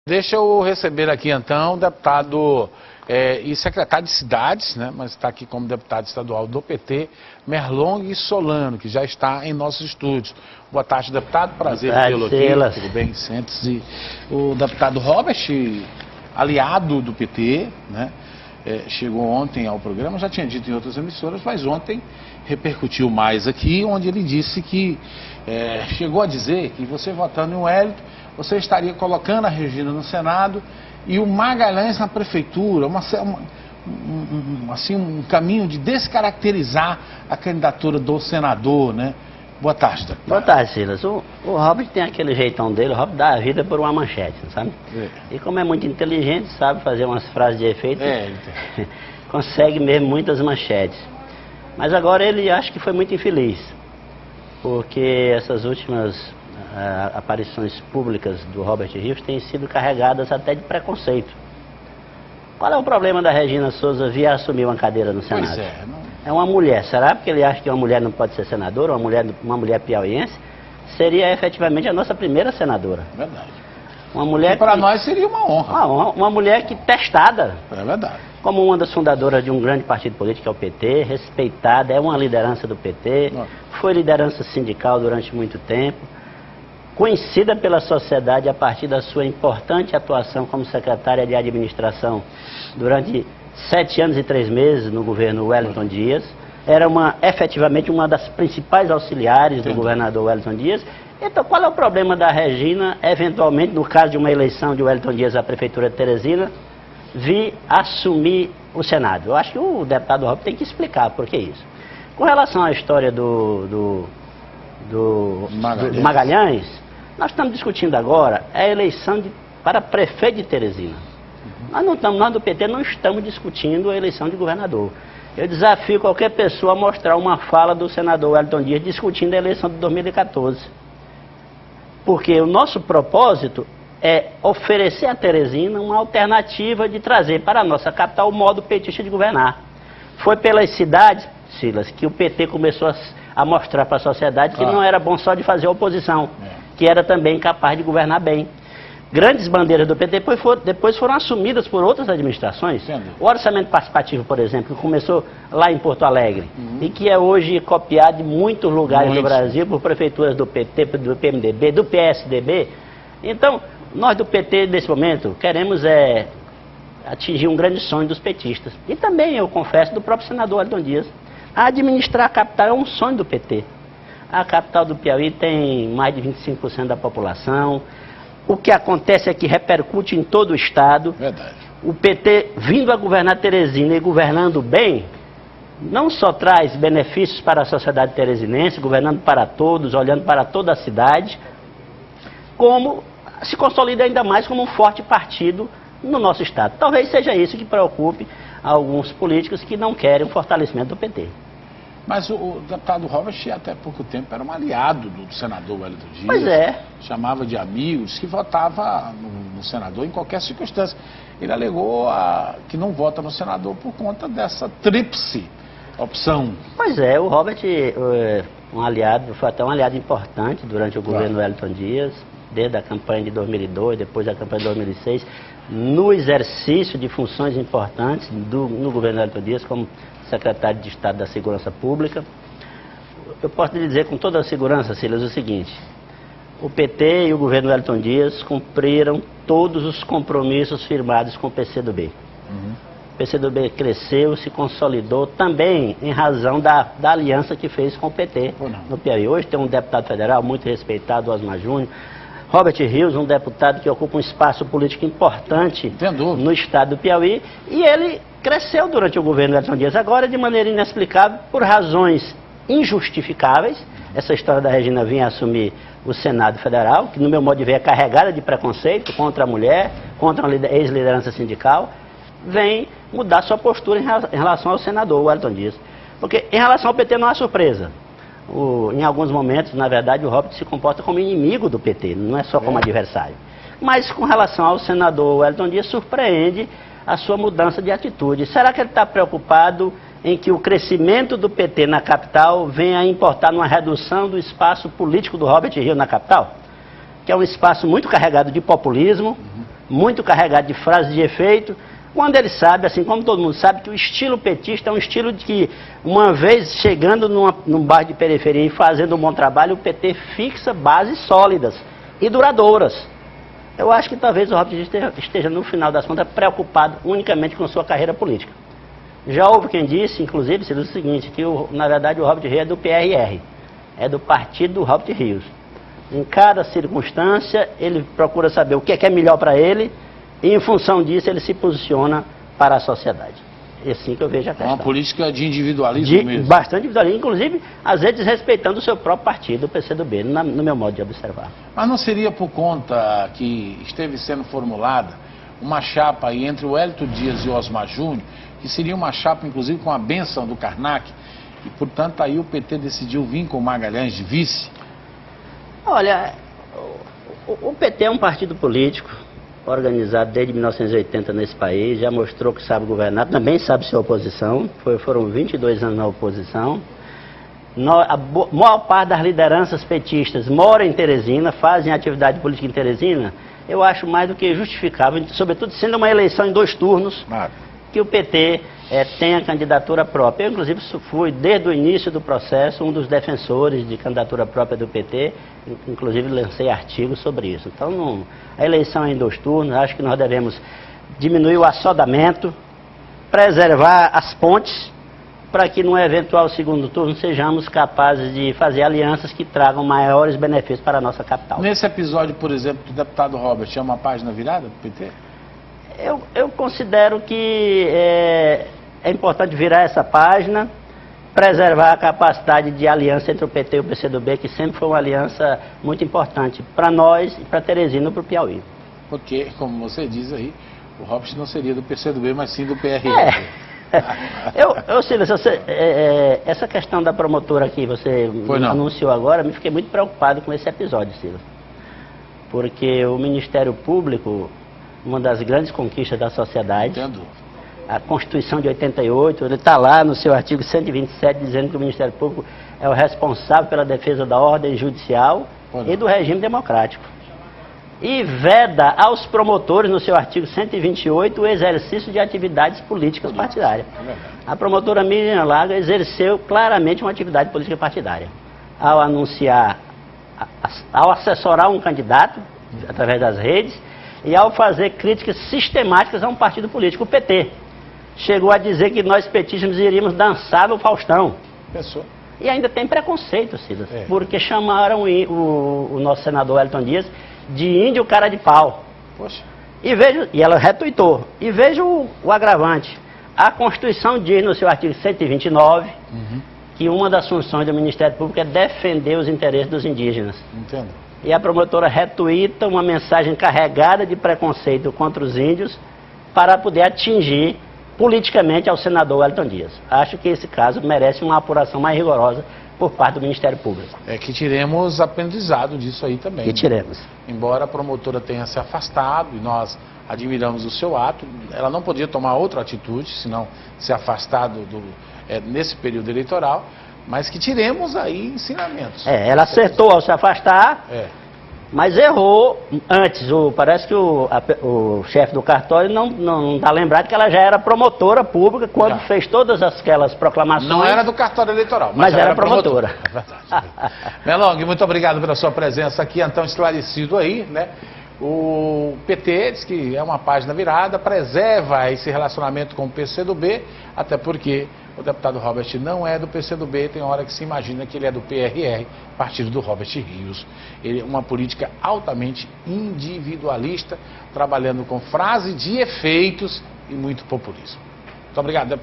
Deixa eu receber aqui então o deputado e secretário de cidades, né, mas está aqui como deputado estadual do PT, Merlong Solano, que já está em nossos estúdios. Boa tarde, deputado, prazer tê-lo aqui. Tudo bem, sente-se. O deputado Robert, aliado do PT, né, chegou ontem ao programa, já tinha dito em outras emissoras, mas ontem repercutiu mais aqui, onde ele disse que, chegou a dizer que você votando em Wellington, você estaria colocando a Regina no Senado e o Magalhães na prefeitura, um caminho de descaracterizar a candidatura do senador, né? Boa tarde, deputado. Boa tarde, Silas. O Robert tem aquele jeitão dele, o Robert dá a vida por uma manchete, sabe? E como é muito inteligente, sabe fazer umas frases de efeito, consegue mesmo muitas manchetes. Mas agora ele acho que foi muito infeliz, porque essas últimas aparições públicas do Robert Rios têm sido carregadas até de preconceito. Qual é o problema da Regina Souza vir assumir uma cadeira no Senado? Pois é uma mulher. Será porque ele acha que uma mulher não pode ser senadora, uma mulher piauiense? Seria efetivamente a nossa primeira senadora. Verdade. Uma mulher para nós seria uma honra. Uma mulher que testada. É verdade. Como uma das fundadoras de um grande partido político, que é o PT, respeitada, é uma liderança do PT, foi liderança sindical durante muito tempo, conhecida pela sociedade a partir da sua importante atuação como secretária de administração durante 7 anos e 3 meses no governo Wellington Dias. Era efetivamente uma das principais auxiliares do governador Wellington Dias. Então, qual é o problema da Regina, eventualmente, no caso de uma eleição de Wellington Dias à Prefeitura de Teresina, vir assumir o Senado? Eu acho que o deputado Robert tem que explicar por que isso. Com relação à história do Magalhães, nós estamos discutindo agora a eleição para prefeito de Teresina. Nós do PT não estamos discutindo a eleição de governador. Eu desafio qualquer pessoa a mostrar uma fala do senador Wellington Dias discutindo a eleição de 2014. Porque o nosso propósito é oferecer a Teresina uma alternativa de trazer para a nossa capital o modo petista de governar. Foi pelas cidades, Silas, que o PT começou a mostrar para a sociedade que não era bom só de fazer oposição, que era também capaz de governar bem. Grandes bandeiras do PT depois foram assumidas por outras administrações. O orçamento participativo, por exemplo, que começou lá em Porto Alegre e que é hoje copiado em muitos lugares do Brasil por prefeituras do PT, do PMDB, do PSDB. Então, nós do PT, nesse momento, queremos atingir um grande sonho dos petistas. E também, eu confesso, do próprio senador Wellington Dias. Administrar a capital é um sonho do PT. A capital do Piauí tem mais de 25% da população. O que acontece é que repercute em todo o estado. Verdade. O PT vindo a governar Teresina e governando bem, não só traz benefícios para a sociedade teresinense, governando para todos, olhando para toda a cidade, como se consolida ainda mais como um forte partido no nosso estado. Talvez seja isso que preocupe alguns políticos que não querem o fortalecimento do PT. Mas o deputado Robert, até pouco tempo, era um aliado do senador Wellington Dias. Pois é. Chamava de amigos, que votava no senador em qualquer circunstância. Ele alegou que não vota no senador por conta dessa tríplice opção. Pois é, o Robert foi até um aliado importante durante o governo Wellington Dias, desde a campanha de 2002, depois da campanha de 2006, no exercício de funções importantes no governo Wellington Dias, como secretário de Estado da Segurança Pública. Eu posso lhe dizer com toda a segurança, Silas, o seguinte: o PT e o governo Wellington Dias cumpriram todos os compromissos firmados com o PCdoB. O PCdoB cresceu, se consolidou também em razão da aliança que fez com o PT no Piauí. Hoje tem um deputado federal muito respeitado, Osmar Júnior. Robert Rios, um deputado que ocupa um espaço político importante no estado do Piauí, e ele cresceu durante o governo Wellington Dias, agora de maneira inexplicável, por razões injustificáveis. Essa história da Regina vir assumir o Senado Federal, que no meu modo de ver é carregada de preconceito contra a mulher, contra a ex-liderança sindical, vem mudar sua postura em relação ao senador Wellington Dias. Porque em relação ao PT não há surpresa. Em alguns momentos, na verdade, o Robert se comporta como inimigo do PT, não é só como adversário. Mas com relação ao senador Wellington Dias, surpreende a sua mudança de atitude. Será que ele está preocupado em que o crescimento do PT na capital venha a importar numa redução do espaço político do Robert Rios na capital? Que é um espaço muito carregado de populismo, muito carregado de frases de efeito, quando ele sabe, assim como todo mundo sabe, que o estilo petista é um estilo de que, uma vez chegando num bairro de periferia e fazendo um bom trabalho, o PT fixa bases sólidas e duradouras. Eu acho que talvez o Robert Dias esteja, no final das contas, preocupado unicamente com sua carreira política. Já houve quem disse, inclusive, o seguinte, que na verdade o Robert Dias é do PRR, é do partido do Robert Rios. Em cada circunstância, ele procura saber o que é melhor para ele, e em função disso ele se posiciona para a sociedade. É assim que eu vejo a questão. É uma política de individualismo mesmo. Bastante individualismo, inclusive, às vezes respeitando o seu próprio partido, o PCdoB, no meu modo de observar. Mas não seria por conta que esteve sendo formulada uma chapa aí entre o Wellington Dias e o Osmar Júnior, que seria uma chapa, inclusive, com a bênção do Karnak, e, portanto, aí o PT decidiu vir com o Magalhães de vice? Olha, o PT é um partido político, organizado desde 1980 nesse país, já mostrou que sabe governar, também sabe ser oposição, foram 22 anos na oposição. A maior parte das lideranças petistas mora em Teresina, fazem atividade política em Teresina. Eu acho mais do que justificável, sobretudo sendo uma eleição em 2 turnos, que o PT tenha candidatura própria. Eu, inclusive, fui, desde o início do processo, um dos defensores de candidatura própria do PT, inclusive lancei artigos sobre isso. Então, a eleição é em 2 turnos, acho que nós devemos diminuir o assodamento, preservar as pontes, para que no eventual segundo turno sejamos capazes de fazer alianças que tragam maiores benefícios para a nossa capital. Nesse episódio, por exemplo, do deputado Robert, é uma página virada do PT? Eu considero que é importante virar essa página, preservar a capacidade de aliança entre o PT e o PCdoB, que sempre foi uma aliança muito importante para nós e para Teresina e para o Piauí. Porque, como você diz aí, o Robert não seria do PCdoB, mas sim do PRR. Silas, essa questão da promotora que você anunciou agora, me fiquei muito preocupado com esse episódio, Silas. Porque o Ministério Público, uma das grandes conquistas da sociedade, a Constituição de 88, ele está lá no seu artigo 127, dizendo que o Ministério Público é o responsável pela defesa da ordem judicial e do regime democrático. E veda aos promotores, no seu artigo 128, o exercício de atividades políticas partidárias. A promotora Miriam Laga exerceu claramente uma atividade política partidária. Ao anunciar, ao assessorar um candidato, através das redes, e ao fazer críticas sistemáticas a um partido político, o PT. Chegou a dizer que nós petistas iríamos dançar no Faustão. Pensou. E ainda tem preconceito, Silas, porque chamaram o nosso senador Wellington Dias de índio cara de pau. Poxa. E ela retuitou. E veja o agravante. A Constituição diz no seu artigo 129 que uma das funções do Ministério Público é defender os interesses dos indígenas. Entendo. E a promotora retuita uma mensagem carregada de preconceito contra os índios para poder atingir politicamente ao senador Wellington Dias. Acho que esse caso merece uma apuração mais rigorosa por parte do Ministério Público. É que tiremos aprendizado disso aí também. Que tiremos. Embora a promotora tenha se afastado e nós admiramos o seu ato, ela não podia tomar outra atitude, senão se afastar nesse período eleitoral, mas que tiremos aí ensinamentos. Ela acertou ao se afastar, mas errou antes. Parece que o chefe do cartório não está lembrado que ela já era promotora pública quando fez todas aquelas proclamações. Não era do cartório eleitoral, mas era promotora. É verdade. Melong, muito obrigado pela sua presença aqui, então esclarecido aí, né? O PT diz que é uma página virada, preserva esse relacionamento com o PCdoB, até porque o deputado Robert não é do PCdoB, tem hora que se imagina que ele é do PRR, partido do Robert Rios. Ele é uma política altamente individualista, trabalhando com frase de efeitos e muito populismo. Muito obrigado, deputado.